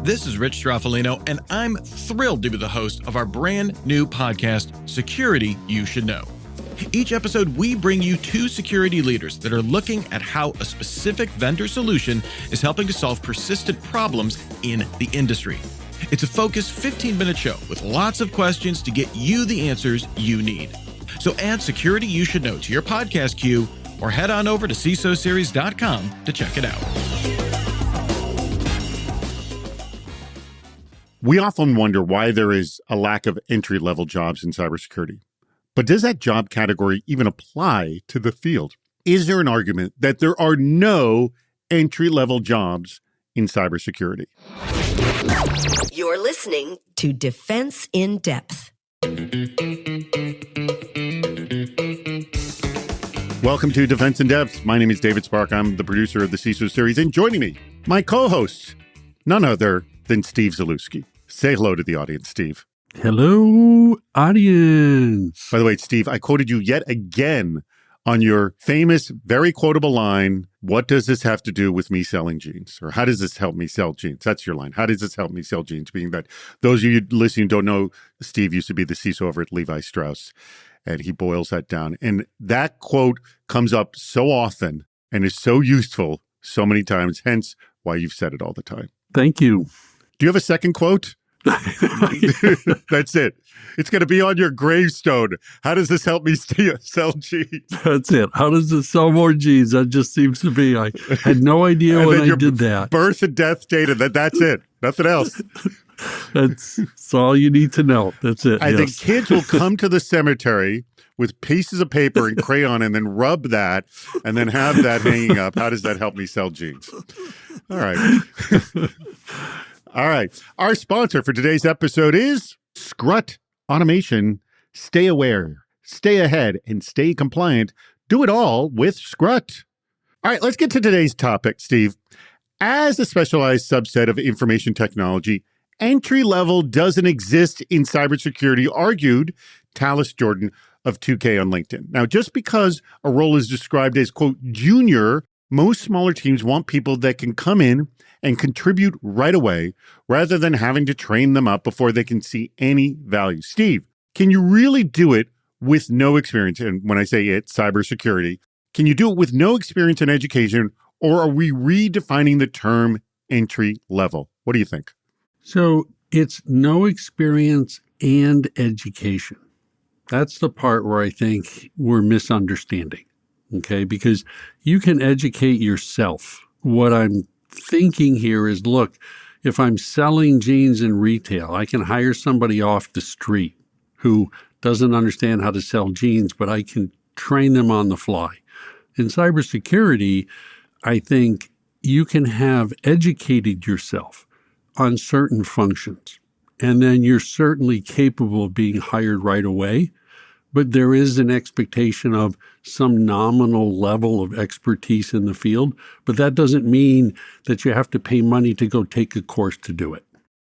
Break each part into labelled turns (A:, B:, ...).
A: This is Rich Straffolino, and I'm thrilled to be the host of our brand new podcast, Security You Should Know. Each episode, we bring you two security leaders that are looking at how a specific vendor solution is helping to solve persistent problems in the industry. It's a focused 15-minute show with lots of questions to get you the answers you need. So add Security You Should Know to your podcast queue or head on over to CISOseries.com to check it out.
B: We often wonder why there is a lack of entry-level jobs in cybersecurity. But does that job category even apply to the field? Is there an argument that there are no entry-level jobs in cybersecurity?
C: You're listening to Defense in Depth.
B: Welcome to Defense in Depth. My name is David Spark. I'm the producer of the CISO series. And joining me, my co-host, none other than Steve Zalewski. Say hello to the audience, Steve.
D: Hello, audience.
B: By the way, Steve, I quoted you yet again on your famous, very quotable line, what does this have to do with me selling jeans? Or how does this help me sell jeans? That's your line. How does this help me sell jeans? Being that those of you listening don't know, Steve used to be the CISO over at Levi Strauss, and he boils that down. And that quote comes up so often and is so useful so many times, hence why you've said it all the time.
D: Thank you.
B: Do you have a second quote? That's it. It's going to be on your gravestone. How does this help me sell jeans?
D: That's it. How does this sell more jeans? That just seems to be. I had no idea when I did that.
B: Birth and death date, and that's it. Nothing else.
D: That's all you need to know. That's it.
B: I think kids will come to the cemetery with pieces of paper and crayon and then rub that and then have that hanging up. How does that help me sell jeans? All right. All right. Our sponsor for today's episode is Scrut Automation. Stay aware, stay ahead, and stay compliant. Do it all with Scrut. All right, let's get to today's topic, Steve. As a specialized subset of information technology, entry level doesn't exist in cybersecurity, argued Talis Jordan of 2K on LinkedIn. Now, just because a role is described as, quote, junior, most smaller teams want people that can come in and contribute right away rather than having to train them up before they can see any value. Steve, can you really do it with no experience? And when I say it, cybersecurity, can you do it with no experience in education, or are we redefining the term entry level? What do you think?
D: So it's no experience and education. That's the part where I think we're misunderstanding, okay? Because you can educate yourself. What I'm thinking here is, look, if I'm selling jeans in retail, I can hire somebody off the street who doesn't understand how to sell jeans, but I can train them on the fly. In cybersecurity, I think you can have educated yourself on certain functions, and then you're certainly capable of being hired right away. But there is an expectation of some nominal level of expertise in the field. But that doesn't mean that you have to pay money to go take a course to do it.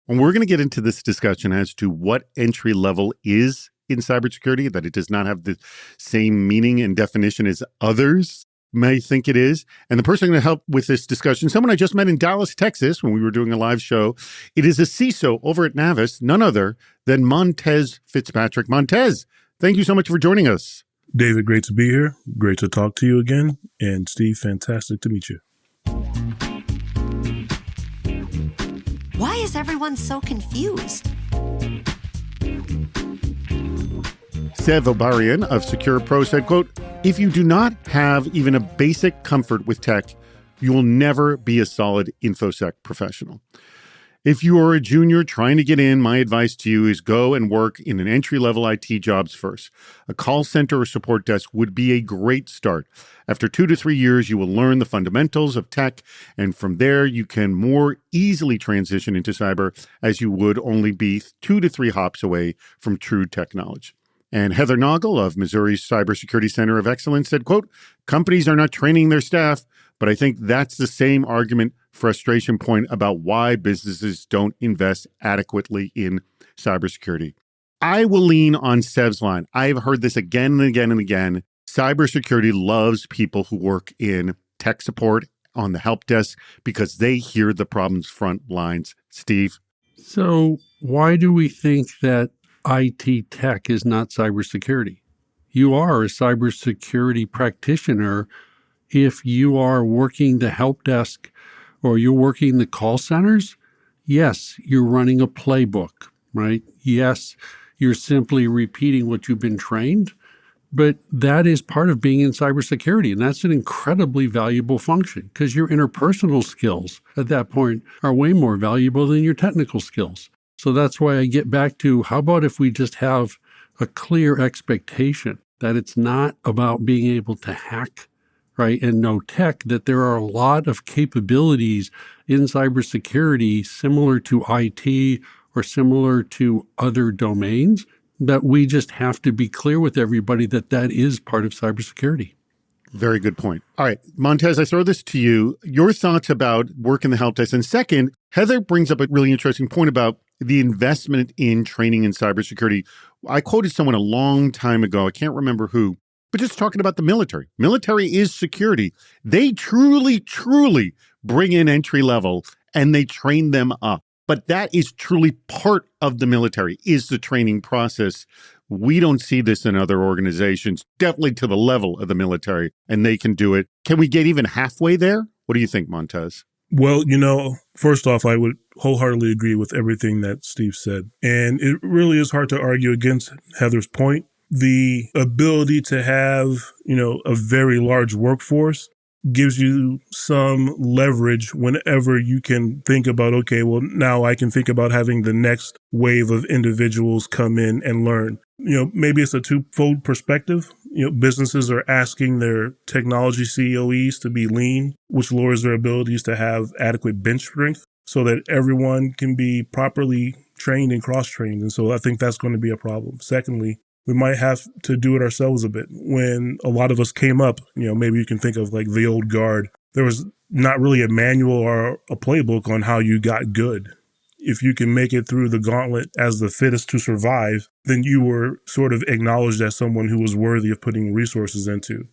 B: And we're going to get into this discussion as to what entry level is in cybersecurity, that it does not have the same meaning and definition as others may think it is. And the person going to help with this discussion, someone I just met in Dallas, Texas, when we were doing a live show. It is a CISO over at Navis, none other than Montez Fitzpatrick. Montez, thank you so much for joining us.
E: David, great to be here. Great to talk to you again. And Steve, fantastic to meet you.
C: Why is everyone so confused?
B: Sev Obarian of Secure Pro said, quote, if you do not have even a basic comfort with tech, you will never be a solid InfoSec professional. If you are a junior trying to get in, my advice to you is go and work in an entry-level IT jobs first. A call center or support desk would be a great start. After 2 to 3 years, you will learn the fundamentals of tech, and from there, you can more easily transition into cyber as you would only be 2 to 3 hops away from true tech knowledge. And Heather Noggle of Missouri's Cybersecurity Center of Excellence said, quote, companies are not training their staff, but I think that's the same frustration point about why businesses don't invest adequately in cybersecurity. I will lean on Sev's line. I've heard this again and again and again. Cybersecurity loves people who work in tech support on the help desk because they hear the problem's front lines. Steve?
D: So why do we think that IT tech is not cybersecurity? You are a cybersecurity practitioner if you are working the help desk or you're working the call centers. Yes, you're running a playbook, right? Yes, you're simply repeating what you've been trained, but that is part of being in cybersecurity. And that's an incredibly valuable function because your interpersonal skills at that point are way more valuable than your technical skills. So that's why I get back to how about if we just have a clear expectation that it's not about being able to hack, right, and know tech, that there are a lot of capabilities in cybersecurity similar to IT or similar to other domains that we just have to be clear with everybody that that is part of cybersecurity.
B: Very good point. All right, Montez, I throw this to you. Your thoughts about work in the help desk. And second, Heather brings up a really interesting point about the investment in training in cybersecurity. I quoted someone a long time ago, I can't remember who, but just talking about the military. Military is security. They truly, truly bring in entry level and they train them up. But that is truly part of the military, is the training process. We don't see this in other organizations, definitely to the level of the military, and they can do it. Can we get even halfway there? What do you think, Montez?
E: Well, first off, I would wholeheartedly agree with everything that Steve said. And it really is hard to argue against Heather's point. The ability to have, a very large workforce gives you some leverage whenever you can think about, okay, well, now I can think about having the next wave of individuals come in and learn. Maybe it's a twofold perspective. Businesses are asking their technology COEs to be lean, which lowers their abilities to have adequate bench strength so that everyone can be properly trained and cross-trained. And so I think that's going to be a problem. Secondly, we might have to do it ourselves a bit. When a lot of us came up, maybe you can think of like the old guard. There was not really a manual or a playbook on how you got good. If you can make it through the gauntlet as the fittest to survive, then you were sort of acknowledged as someone who was worthy of putting resources into.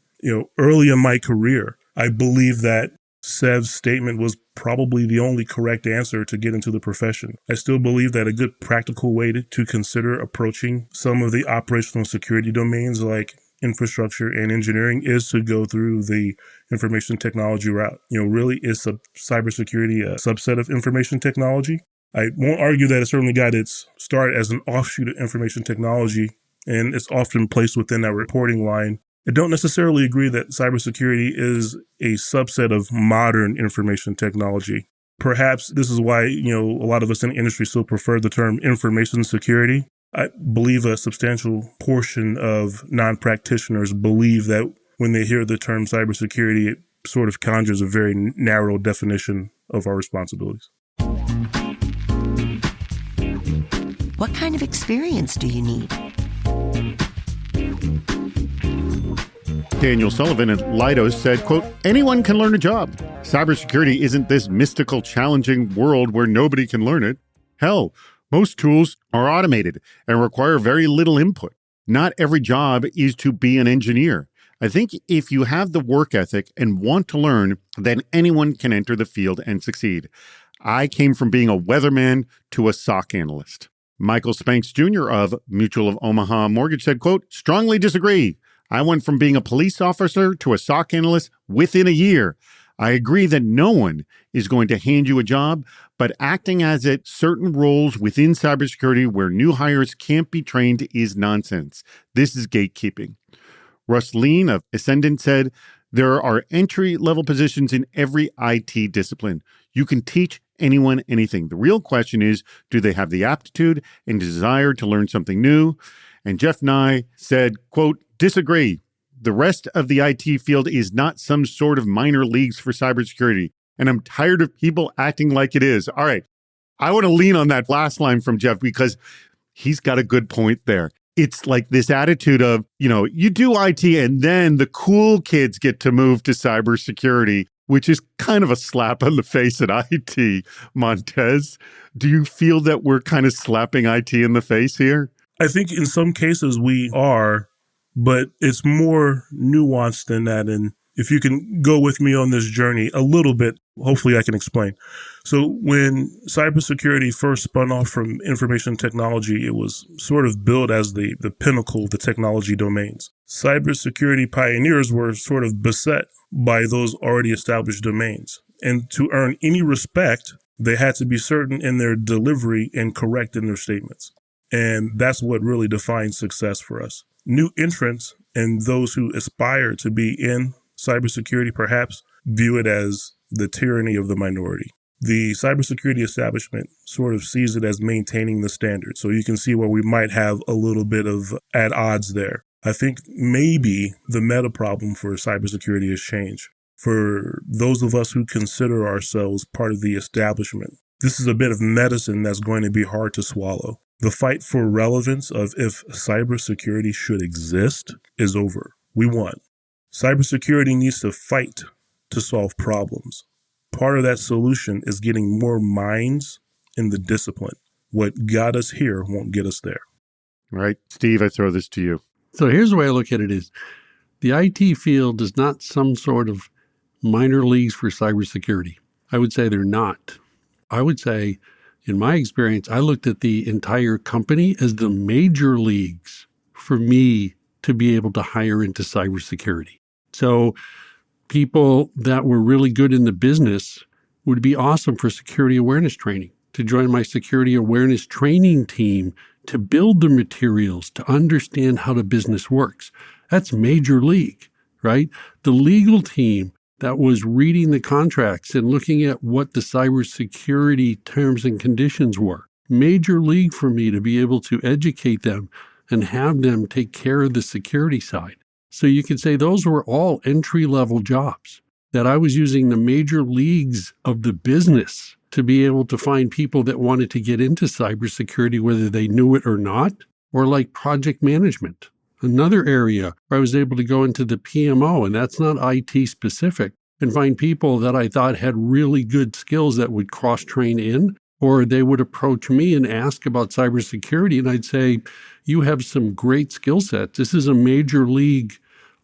E: Early in my career, I believe that Sev's statement was probably the only correct answer to get into the profession. I still believe that a good practical way to consider approaching some of the operational security domains like infrastructure and engineering is to go through the information technology route. Really is cybersecurity a subset of information technology? I won't argue that it certainly got its start as an offshoot of information technology, and it's often placed within that reporting line. I don't necessarily agree that cybersecurity is a subset of modern information technology. Perhaps this is why, a lot of us in the industry still prefer the term information security. I believe a substantial portion of non-practitioners believe that when they hear the term cybersecurity, it sort of conjures a very narrow definition of our responsibilities.
C: What kind of experience do you need?
B: Daniel Sullivan at Leidos said, quote, anyone can learn a job. Cybersecurity isn't this mystical, challenging world where nobody can learn it. Hell, most tools are automated and require very little input. Not every job is to be an engineer. I think if you have the work ethic and want to learn, then anyone can enter the field and succeed. I came from being a weatherman to a SOC analyst. Michael Spanks Jr. of Mutual of Omaha Mortgage said, quote, strongly disagree. I went from being a police officer to a SOC analyst within a year. I agree that no one is going to hand you a job, but acting as at certain roles within cybersecurity where new hires can't be trained is nonsense. This is gatekeeping. Russ Lean of Ascendant said, there are entry-level positions in every IT discipline. You can teach anyone anything. The real question is, do they have the aptitude and desire to learn something new? And Jeff Nye said, quote, disagree. The rest of the IT field is not some sort of minor leagues for cybersecurity, and I'm tired of people acting like it is. All right, I want to lean on that last line from Jeff because he's got a good point there. It's like this attitude of, you do IT and then the cool kids get to move to cybersecurity, which is kind of a slap on the face at IT. Montez, do you feel that we're kind of slapping IT in the face here?
E: I think in some cases we are, but it's more nuanced than that. And, if you can go with me on this journey a little bit, hopefully I can explain. So when cybersecurity first spun off from information technology, it was sort of built as the pinnacle of the technology domains. Cybersecurity pioneers were sort of beset by those already established domains. And to earn any respect, they had to be certain in their delivery and correct in their statements. And that's what really defines success for us. New entrants and those who aspire to be in cybersecurity perhaps view it as the tyranny of the minority. The cybersecurity establishment sort of sees it as maintaining the standard. So you can see where we might have a little bit of at odds there. I think maybe the meta problem for cybersecurity is change. For those of us who consider ourselves part of the establishment, this is a bit of medicine that's going to be hard to swallow. The fight for relevance of if cybersecurity should exist is over. We won. Cybersecurity needs to fight to solve problems. Part of that solution is getting more minds in the discipline. What got us here won't get us there.
B: All right, Steve, I throw this to you.
D: So here's the way I look at it is the IT field is not some sort of minor leagues for cybersecurity. I would say they're not. I would say, in my experience, I looked at the entire company as the major leagues for me to be able to hire into cybersecurity. So people that were really good in the business would be awesome for security awareness training, to join my security awareness training team, to build the materials, to understand how the business works. That's major league, right? The legal team that was reading the contracts and looking at what the cybersecurity terms and conditions were. Major league for me to be able to educate them and have them take care of the security side. So you could say those were all entry-level jobs, that I was using the major leagues of the business to be able to find people that wanted to get into cybersecurity, whether they knew it or not, or like project management. Another area where I was able to go into the PMO, and that's not IT specific, and find people that I thought had really good skills that would cross-train in, or they would approach me and ask about cybersecurity, and I'd say, you have some great skill sets. This is a major league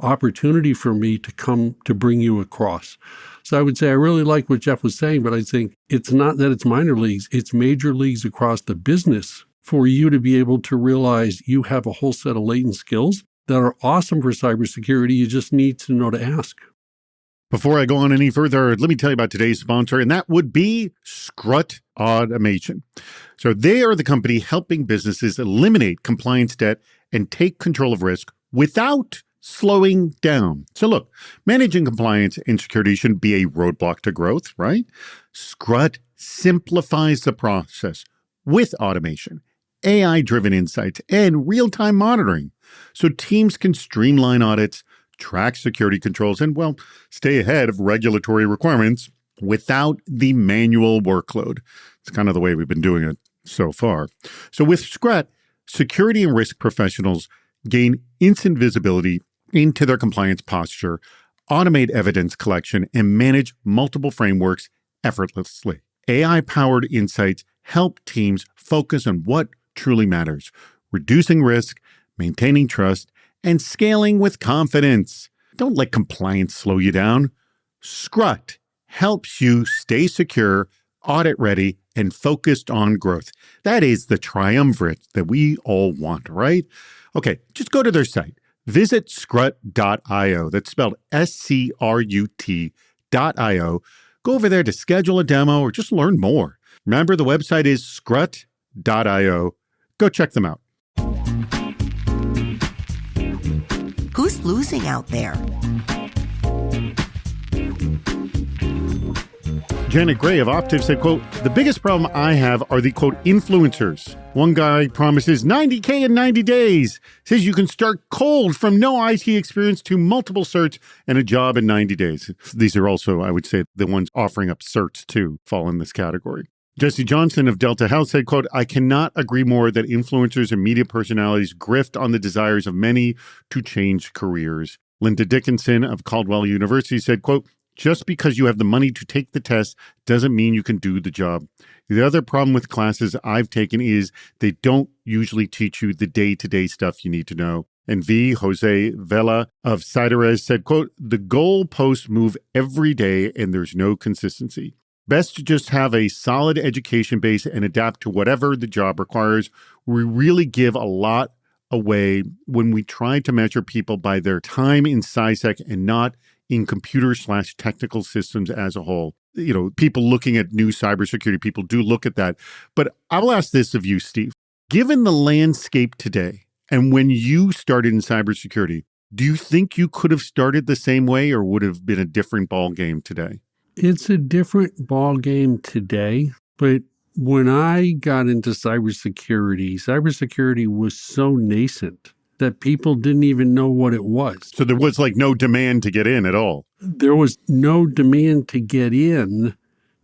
D: opportunity for me to come to bring you across. So I would say I really like what Jeff was saying, but I think it's not that it's minor leagues, it's major leagues across the business for you to be able to realize you have a whole set of latent skills that are awesome for cybersecurity. You just need to know to ask.
B: Before I go on any further, let me tell you about today's sponsor, and that would be Scrut Automation. So they are the company helping businesses eliminate compliance debt and take control of risk without slowing down. So look, managing compliance and security shouldn't be a roadblock to growth, right? Scrut simplifies the process with automation, AI-driven insights, and real-time monitoring, so teams can streamline audits, track security controls, and, well, stay ahead of regulatory requirements without the manual workload. It's kind of the way we've been doing it so far. So with Scrut, security and risk professionals gain instant visibility into their compliance posture, automate evidence collection, and manage multiple frameworks effortlessly. AI-powered insights help teams focus on what truly matters, reducing risk, maintaining trust, and scaling with confidence. Don't let compliance slow you down. Scrut helps you stay secure, audit ready, and focused on growth. That is the triumvirate that we all want, right? Okay, just go to their site. Visit scrut.io. That's spelled SCRUT.io. Go over there to schedule a demo or just learn more. Remember, the website is scrut.io. Go check them out.
C: Who's losing out there?
B: Janet Gray of Optiv said, quote, "The biggest problem I have are the, quote, influencers. One guy promises 90K in 90 days, says you can start cold from no IT experience to multiple certs and a job in 90 days. These are also, I would say, the ones offering up certs too fall in this category. Jesse Johnson of Delta Health said, quote, "I cannot agree more that influencers and media personalities grift on the desires of many to change careers." Linda Dickinson of Caldwell University said, quote, "Just because you have the money to take the test doesn't mean you can do the job. The other problem with classes I've taken is they don't usually teach you the day-to-day stuff you need to know. And Jose Vela of Cideres said, quote, the goalposts move every day and there's no consistency. Best to just have a solid education base and adapt to whatever the job requires. We really give a lot away when we try to measure people by their time in SciSec and not in computer/technical systems as a whole. You know, people looking at new cybersecurity, people do look at that. But I will ask this of you, Steve. Given the landscape today, and when you started in cybersecurity, do you think you could have started the same way or would have been a different ball game today?
D: It's a different ball game today, but when I got into cybersecurity was so nascent that people didn't even know what it was.
B: So there was like no demand to get in at all.
D: There was no demand to get in,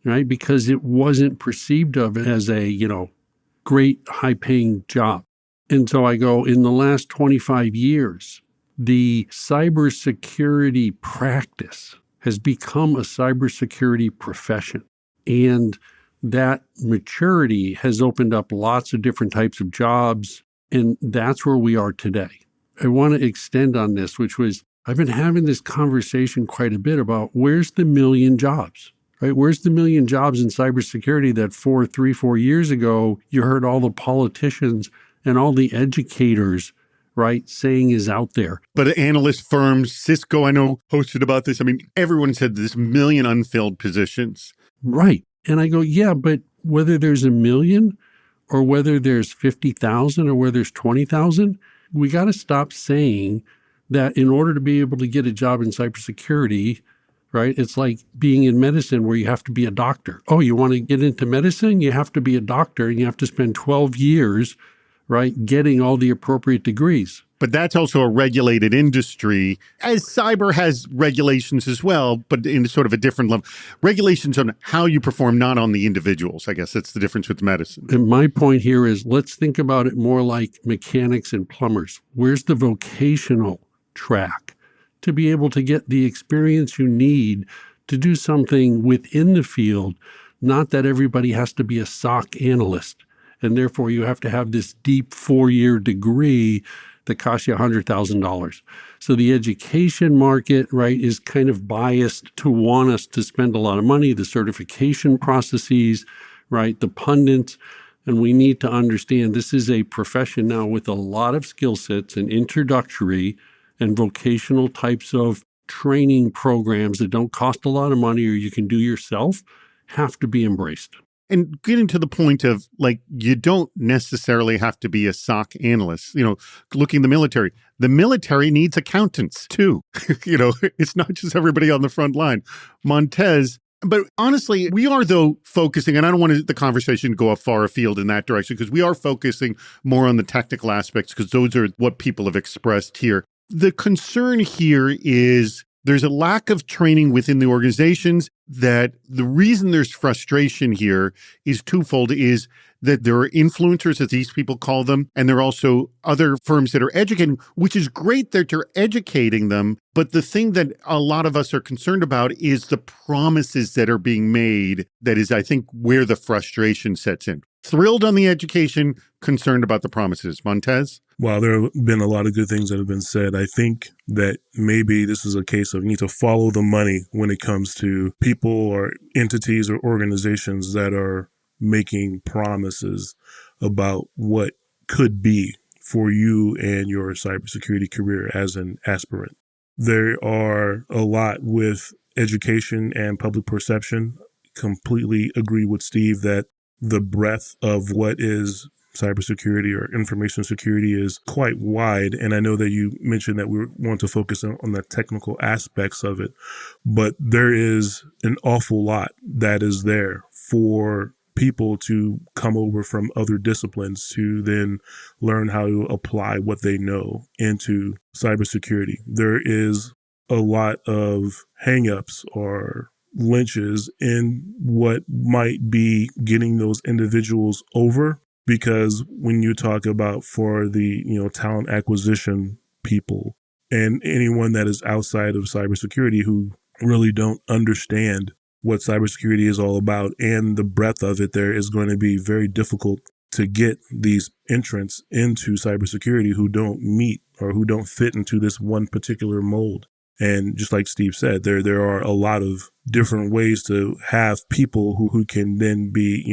D: right? Because it wasn't perceived of as a, great high-paying job. And so I go, in the last 25 years, the cybersecurity practice has become a cybersecurity profession. And that maturity has opened up lots of different types of jobs. And that's where we are today. I want to extend on this, which was, I've been having this conversation quite a bit about where's the million jobs, right? Where's the million jobs in cybersecurity that 4 years ago, you heard all the politicians and all the educators, right, saying is out there.
B: But analyst firms, Cisco, I know, hosted about this. I mean, everyone said this million unfilled positions.
D: Right. And I go, yeah, but whether there's a million or whether there's 50,000 or whether there's 20,000, we got to stop saying that in order to be able to get a job in cybersecurity, right, it's like being in medicine where you have to be a doctor. Oh, you want to get into medicine? You have to be a doctor and you have to spend 12 years, right, getting all the appropriate degrees.
B: But that's also a regulated industry, as cyber has regulations as well, but in sort of a different level. Regulations on how you perform, not on the individuals. I guess that's the difference with medicine.
D: And my point here is let's think about it more like mechanics and plumbers. Where's the vocational track to be able to get the experience you need to do something within the field, not that everybody has to be a SOC analyst. And therefore, you have to have this deep 4-year degree that costs you $100,000. So the education market, right, is kind of biased to want us to spend a lot of money, the certification processes, right, the pundits. And we need to understand this is a profession now with a lot of skill sets and introductory and vocational types of training programs that don't cost a lot of money or you can do yourself have to be embraced.
B: And getting to the point of, like, you don't necessarily have to be a SOC analyst. You know, looking at the military needs accountants too. It's not just everybody on the front line. Montez, but honestly, we are, though, focusing, and I don't want the conversation to go far afield in that direction, because we are focusing more on the technical aspects, because those are what people have expressed here. The concern here is there's a lack of training within the organizations. That the reason there's frustration here is twofold, is that there are influencers, as these people call them, and there are also other firms that are educating, which is great that you're educating them. But the thing that a lot of us are concerned about is the promises that are being made. That is, I think, where the frustration sets in. Thrilled on the education, concerned about the promises. Montez?
E: While there have been a lot of good things that have been said, I think that maybe this is a case of you need to follow the money when it comes to people or entities or organizations that are making promises about what could be for you and your cybersecurity career as an aspirant. There are a lot with education and public perception. Completely agree with Steve that the breadth of what is cybersecurity or information security is quite wide. And I know that you mentioned that we want to focus on the technical aspects of it, but there is an awful lot that is there for people to come over from other disciplines to then learn how to apply what they know into cybersecurity. There is a lot of hangups or lynches in what might be getting those individuals over. Because when you talk about for the, talent acquisition people and anyone that is outside of cybersecurity who really don't understand what cybersecurity is all about and the breadth of it, there is going to be very difficult to get these entrants into cybersecurity who don't meet or who don't fit into this one particular mold. And just like Steve said, there are a lot of different ways to have people who can then be,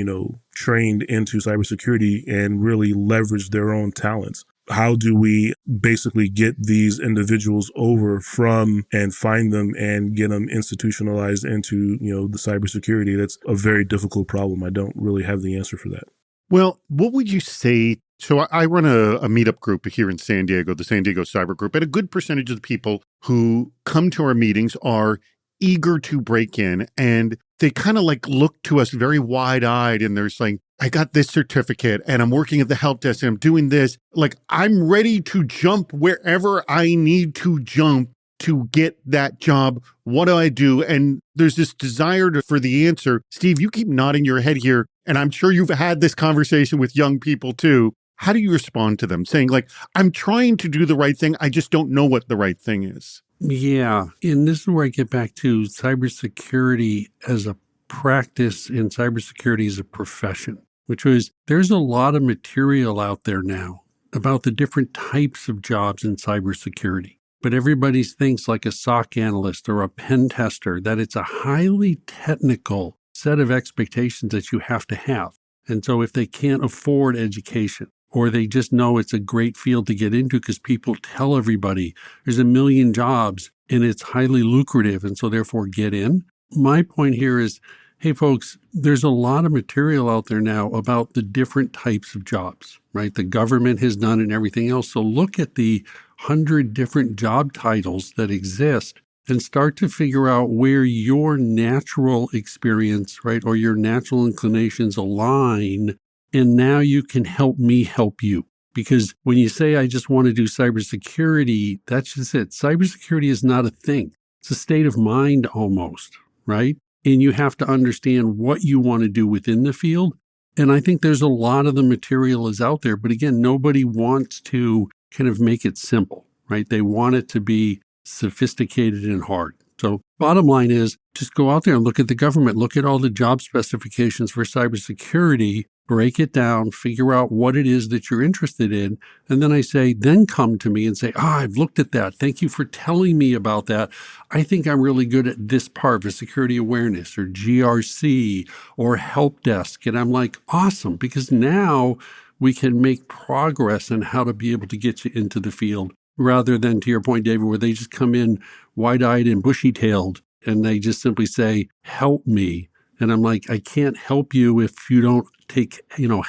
E: trained into cybersecurity and really leverage their own talents. How do we basically get these individuals over from and find them and get them institutionalized into, the cybersecurity? That's a very difficult problem. I don't really have the answer for that.
B: Well, what would you say? So I run a meetup group here in San Diego, the San Diego Cyber Group, and a good percentage of the people who come to our meetings are eager to break in, and they kind of like look to us very wide-eyed, and they're saying, I got this certificate and I'm working at the help desk and I'm doing this. Like, I'm ready to jump wherever I need to jump to get that job. What do I do? And there's this desire for the answer. Steve, you keep nodding your head here, and I'm sure you've had this conversation with young people too. How do you respond to them saying, like, I'm trying to do the right thing, I just don't know what the right thing is?
D: Yeah. And this is where I get back to cybersecurity as a practice and cybersecurity as a profession, which was there's a lot of material out there now about the different types of jobs in cybersecurity. But everybody thinks like a SOC analyst or a pen tester that it's a highly technical set of expectations that you have to have. And so if they can't afford education, or they just know it's a great field to get into because people tell everybody there's a million jobs and it's highly lucrative, and so therefore get in. My point here is, hey, folks, there's a lot of material out there now about the different types of jobs, right? The government has done and everything else. So look at the 100 different job titles that exist and start to figure out where your natural experience, right, or your natural inclinations align. And now you can help me help you. Because when you say, I just want to do cybersecurity, that's just it. Cybersecurity is not a thing. It's a state of mind almost, right? And you have to understand what you want to do within the field. And I think there's a lot of the material is out there. But again, nobody wants to kind of make it simple, right? They want it to be sophisticated and hard. So bottom line is just go out there and look at the government, look at all the job specifications for cybersecurity, break it down, figure out what it is that you're interested in. And then I say, then come to me and say, I've looked at that. Thank you for telling me about that. I think I'm really good at this part of security awareness or GRC or help desk. And I'm like, awesome, because now we can make progress on how to be able to get you into the field rather than, to your point, David, where they just come in wide-eyed and bushy-tailed and they just simply say, help me. And I'm like, I can't help you if you don't take,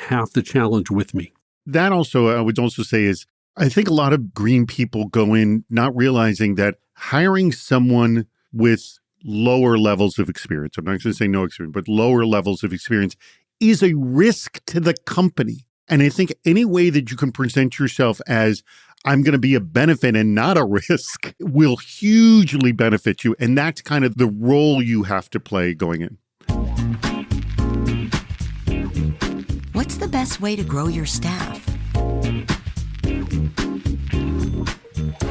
D: half the challenge with me.
B: That also, I would also say is, I think a lot of green people go in not realizing that hiring someone with lower levels of experience, I'm not going to say no experience, but lower levels of experience is a risk to the company. And I think any way that you can present yourself as, I'm going to be a benefit and not a risk, will hugely benefit you. And that's kind of the role you have to play going in.
C: What's the best way to grow your staff?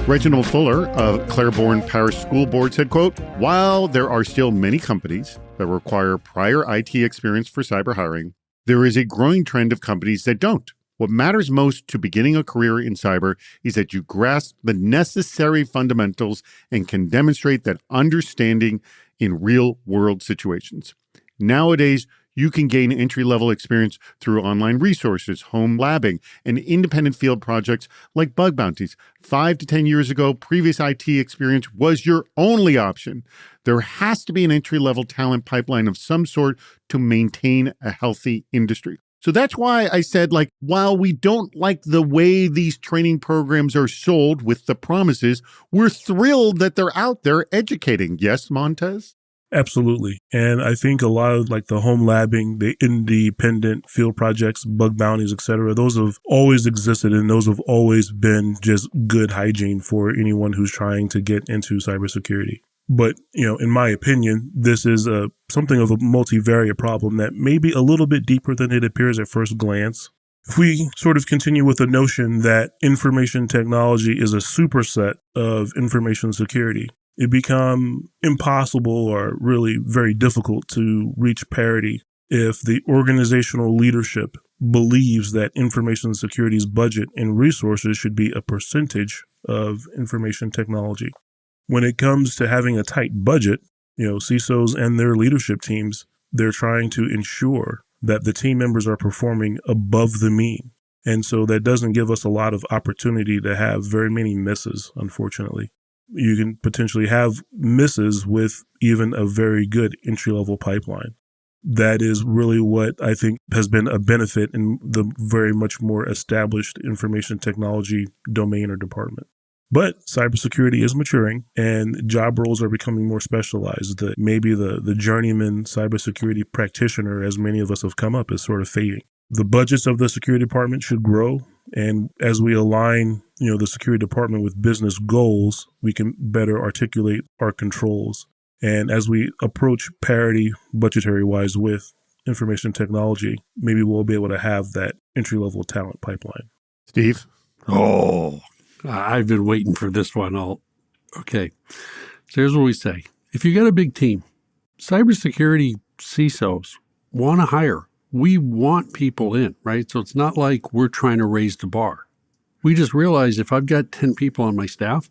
B: Reginald Fuller of Claiborne Parish School Board said, quote, while there are still many companies that require prior IT experience for cyber hiring, there is a growing trend of companies that don't. What matters most to beginning a career in cyber is that you grasp the necessary fundamentals and can demonstrate that understanding in real-world situations. Nowadays, you can gain entry-level experience through online resources, home labbing, and independent field projects like bug bounties. 5 to 10 years ago, previous IT experience was your only option. There has to be an entry-level talent pipeline of some sort to maintain a healthy industry. So that's why I said, while we don't like the way these training programs are sold with the promises, we're thrilled that they're out there educating. Yes, Montez?
E: Absolutely. And I think a lot of the home labbing, the independent field projects, bug bounties, et cetera, those have always existed and those have always been just good hygiene for anyone who's trying to get into cybersecurity. But, in my opinion, this is something of a multivariate problem that may be a little bit deeper than it appears at first glance. If we sort of continue with the notion that information technology is a superset of information security, it become impossible or really very difficult to reach parity if the organizational leadership believes that information security's budget and resources should be a percentage of information technology. When it comes to having a tight budget, CISOs and their leadership teams, they're trying to ensure that the team members are performing above the mean. And so that doesn't give us a lot of opportunity to have very many misses, unfortunately. You can potentially have misses with even a very good entry-level pipeline. That is really what I think has been a benefit in the very much more established information technology domain or department. But cybersecurity is maturing and job roles are becoming more specialized. Maybe the journeyman cybersecurity practitioner, as many of us have come up, is sort of fading. The budgets of the security department should grow. And as we align, the security department with business goals, we can better articulate our controls. And as we approach parity budgetary-wise with information technology, maybe we'll be able to have that entry-level talent pipeline.
B: Steve?
D: Oh, I've been waiting for this one. Okay. So here's what we say. If you got a big team, cybersecurity CISOs want to hire. We want people in, right? So it's not like we're trying to raise the bar. We just realize if I've got 10 people on my staff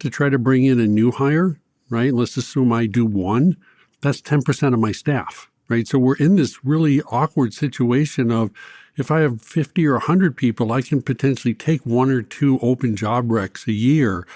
D: to try to bring in a new hire, right? Let's assume I do one. That's 10% of my staff, right? So we're in this really awkward situation of if I have 50 or 100 people, I can potentially take 1 or 2 open job recs a year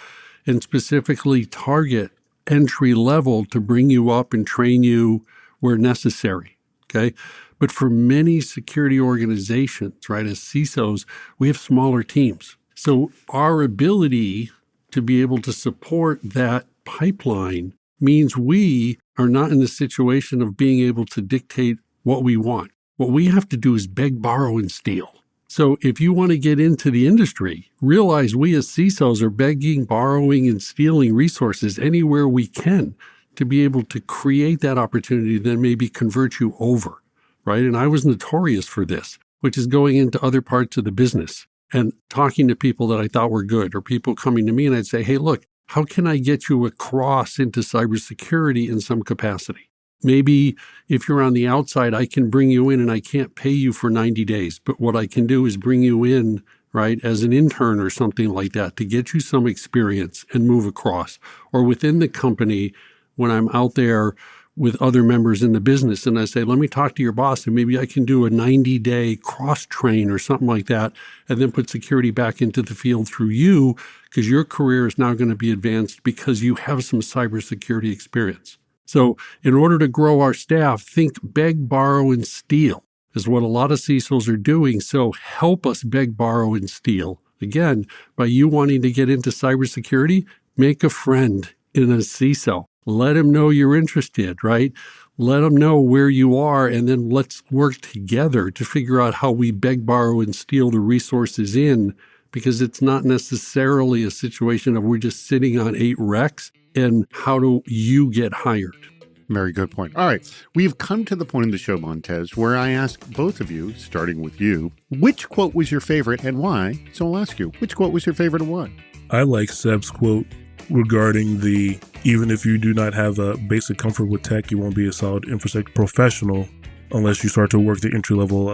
D: and specifically target entry level to bring you up and train you where necessary, okay? But for many security organizations, right, as CISOs, we have smaller teams. So our ability to be able to support that pipeline means we are not in the situation of being able to dictate what we want. What we have to do is beg, borrow, and steal. So if you want to get into the industry, realize we as CISOs are begging, borrowing, and stealing resources anywhere we can to be able to create that opportunity that maybe convert you over, right? And I was notorious for this, which is going into other parts of the business and talking to people that I thought were good or people coming to me and I'd say, hey, look, how can I get you across into cybersecurity in some capacity? Maybe if you're on the outside, I can bring you in and I can't pay you for 90 days. But what I can do is bring you in, right, as an intern or something like that to get you some experience and move across. Or within the company, when I'm out there with other members in the business and I say, let me talk to your boss and maybe I can do a 90-day cross-train or something like that and then put security back into the field through you because your career is now going to be advanced because you have some cybersecurity experience. So in order to grow our staff, think beg, borrow, and steal is what a lot of CISOs are doing. So help us beg, borrow, and steal. Again, by you wanting to get into cybersecurity, make a friend in a CISO. Let him know you're interested, right? Let them know where you are, and then let's work together to figure out how we beg, borrow, and steal the resources in, because it's not necessarily a situation of we're just sitting on 8 recs, and how do you get hired?
B: Very good point. All right. We've come to the point in the show, Montez, where I ask both of you, starting with you, which quote was your favorite and why? So I'll ask you, which quote was your favorite and why?
E: I like Seb's quote regarding even if you do not have a basic comfort with tech, you won't be a solid infrastructure professional unless you start to work the entry level,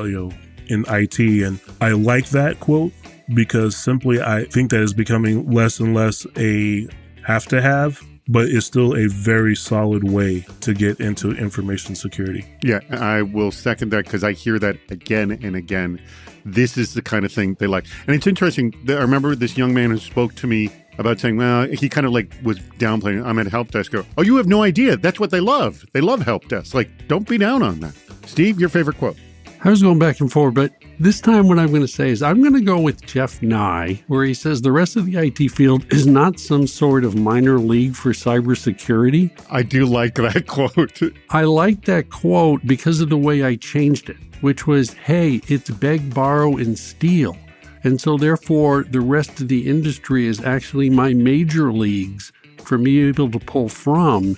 E: in IT. And I like that quote because simply I think that is becoming less and less a have to have, but it's still a very solid way to get into information security.
B: Yeah, I will second that because I hear that again and again. This is the kind of thing they like. And it's interesting. I remember this young man who spoke to me about saying, well, he kind of was downplaying. I'm at help desk. Oh, you have no idea. That's what they love. They love help desk. Don't be down on that. Steve, your favorite quote?
D: I was going back and forth, but this time what I'm going to say is I'm going to go with Jeff Nye, where he says the rest of the IT field is not some sort of minor league for cybersecurity.
B: I do like that quote.
D: I like that quote because of the way I changed it, which was, hey, it's beg, borrow, and steal. And so therefore, the rest of the industry is actually my major leagues for me able to pull from.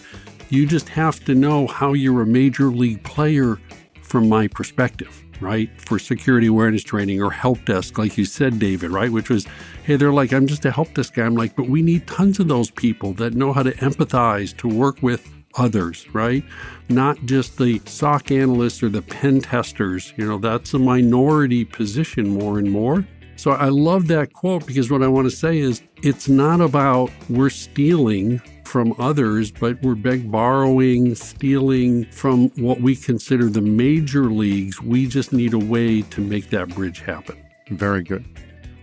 D: You just have to know how you're a major league player from my perspective, right? For security awareness training or help desk, like you said, David, right? Which was, hey, they're like, I'm just a help desk guy. I'm like, but we need tons of those people that know how to empathize, to work with others, right? Not just the SOC analysts or the pen testers. That's a minority position more and more. So I love that quote because what I want to say is it's not about we're stealing from others, but we're borrowing, stealing from what we consider the major leagues. We just need a way to make that bridge happen.
B: Very good.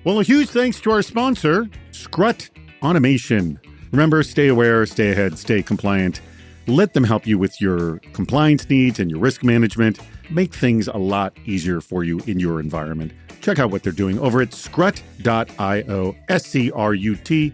B: Well, a huge thanks to our sponsor, Scrut Automation. Remember, stay aware, stay ahead, stay compliant. Let them help you with your compliance needs and your risk management. Make things a lot easier for you in your environment. Check out what they're doing over at scrut.io, SCRUT.io.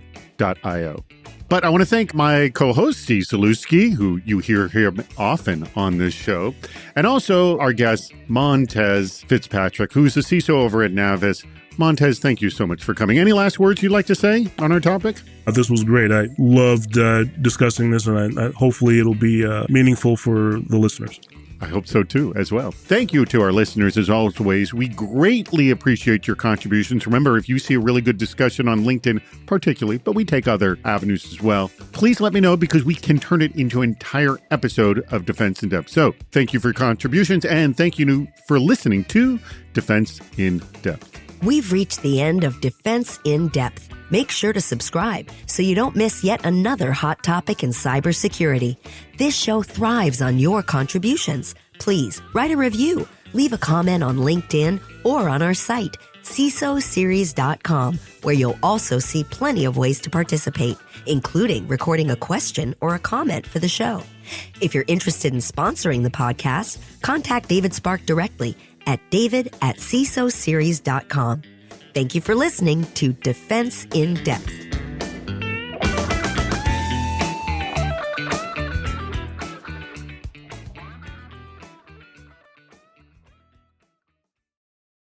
B: But I want to thank my co-host, Steve Zaluski, who you hear often on this show, and also our guest, Montez Fitzpatrick, who's the CISO over at Navis. Montez, thank you so much for coming. Any last words you'd like to say on our topic?
E: This was great. I loved discussing this, and I hopefully it'll be meaningful for the listeners.
B: I hope so too, as well. Thank you to our listeners, as always. We greatly appreciate your contributions. Remember, if you see a really good discussion on LinkedIn, particularly, but we take other avenues as well, please let me know because we can turn it into an entire episode of Defense in Depth. So thank you for your contributions, and thank you for listening to Defense in Depth.
C: We've reached the end of Defense in Depth. Make sure to subscribe so you don't miss yet another hot topic in cybersecurity. This show thrives on your contributions. Please write a review, leave a comment on LinkedIn or on our site, CISOseries.com, where you'll also see plenty of ways to participate, including recording a question or a comment for the show. If you're interested in sponsoring the podcast, contact David Spark directly at david@CISOseries.com. Thank you for listening to Defense in Depth.